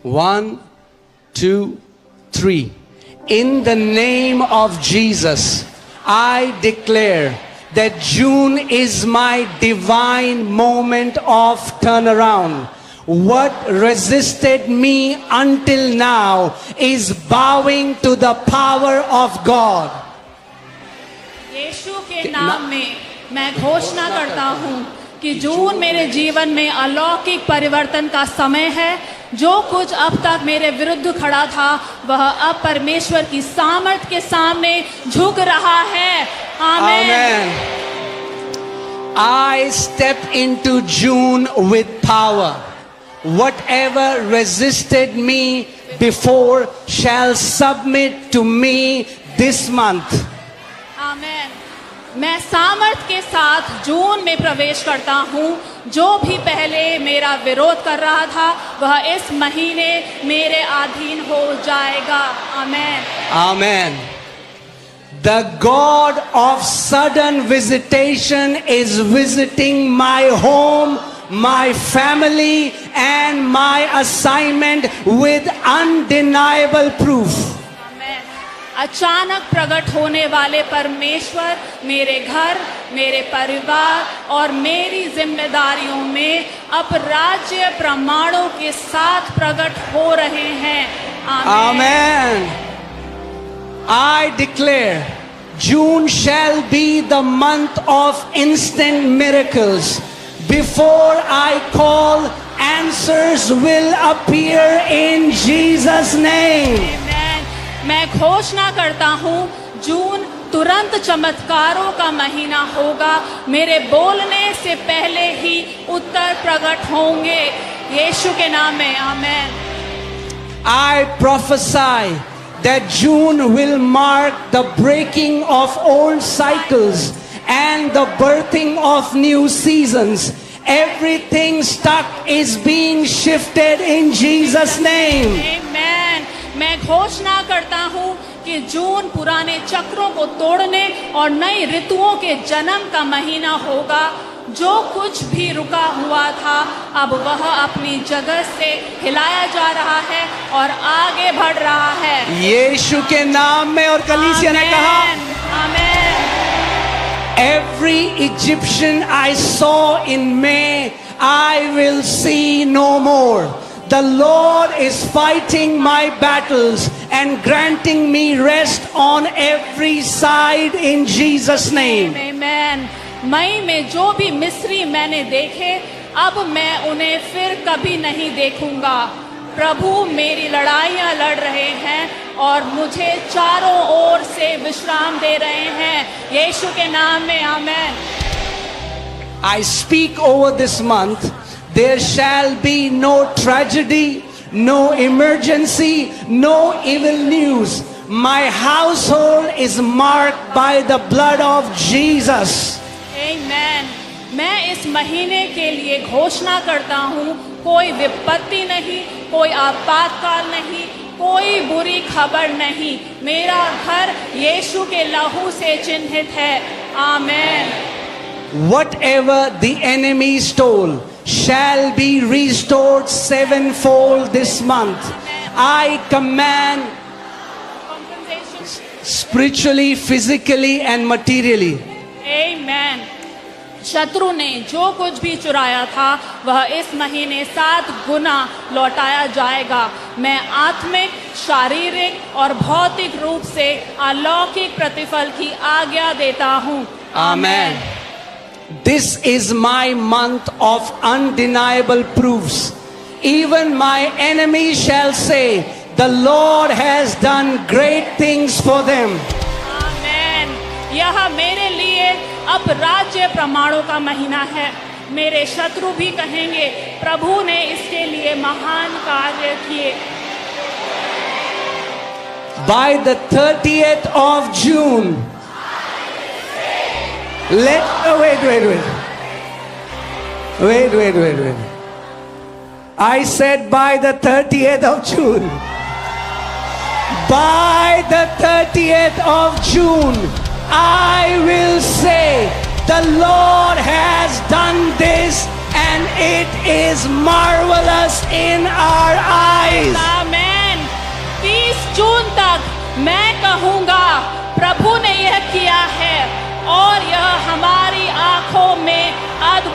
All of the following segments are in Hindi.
1, 2, 3. In the name of Jesus, I declare that June is my divine moment of turnaround. What resisted me until now is bowing to the power of God. यीशु के नाम में मैं घोषणा करता हूँ कि जून मेरे जीवन में अलौकिक परिवर्तन का समय है। जो कुछ अब तक मेरे विरुद्ध खड़ा था वह अब परमेश्वर की सामर्थ के सामने झुक रहा है। आमीन। I step into June with power. Whatever resisted me before shall submit to me this month. आमीन। मैं सामर्थ के साथ जून में प्रवेश करता हूँ। जो भी पहले मेरा विरोध कर रहा था वह इस महीने मेरे अधीन हो जाएगा। आमीन। Amen. The God of sudden visitation is visiting my home, my family, and my assignment with undeniable proof. अचानक प्रकट होने वाले परमेश्वर मेरे घर, मेरे परिवार और मेरी जिम्मेदारियों में अपराज्य प्रमाणों के साथ प्रकट हो रहे हैं। आमीन। I declare June shall be the month of instant miracles. Before I call, answers will appear in Jesus' name. मैं घोषणा करता हूँ जून तुरंत चमत्कारों का महीना होगा। मेरे बोलने से पहले ही उत्तर प्रकट होंगे यीशु के नाम में। आमीन। I prophesy that June will mark the breaking of old cycles and the birthing of new seasons. Everything stuck is being shifted in Jesus' name. Amen. मैं घोषणा करता हूँ कि जून पुराने चक्रों को तोड़ने और नई ऋतुओं के जन्म का महीना होगा। जो कुछ भी रुका हुआ था अब वह अपनी जगह से हिलाया जा रहा है और आगे बढ़ रहा है यीशु के नाम में। और कलीसिया ने कहा आमीन। Every Egyptian I saw in May, I will see no more. The Lord is fighting my battles and granting me rest on every side in Jesus' name. Amen. मई में जो भी मिस्री मैंने देखे अब मैं उन्हें फिर कभी नहीं देखूंगा। प्रभु मेरी लड़ाइयां लड़ रहे हैं और मुझे चारों ओर से विश्राम दे रहे हैं यीशु के नाम में। आमीन। I speak over this month. There shall be no tragedy, no emergency, no evil news. My household is marked by the blood of Jesus. Amen. मैं इस महीने के लिए घोषणा करता हूँ कोई विपत्ति नहीं, कोई आपातकाल नहीं, कोई बुरी खबर नहीं। मेरा घर यीशु के लहू से चिन्हित है। आमीन। Whatever the enemy stole shall be restored sevenfold this month. I command spiritually, physically and materially. Amen. शत्रु ने जो कुछ भी चुराया था वह इस महीने 7 गुना लौटाया जाएगा। मैं आत्मिक, शारीरिक और भौतिक रूप से अलौकिक प्रतिफल की आज्ञा देता हूँ। आमीन। This is my month of undeniable proofs. Even my enemies shall say, the Lord has done great things for them. आमीन। यह मेरे लिए अब राज्य प्रमाणों का महीना है। मेरे शत्रु भी कहेंगे प्रभु ने इसके लिए महान कार्य किए। By the 30th of June, wait. I said by the 30th of June. By the 30th of June, I will say, the Lord has done this and it is marvelous in our eyes.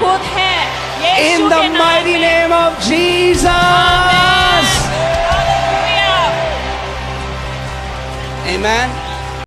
अद्भुत है यीशु In के the नाम mighty में। name of Jesus.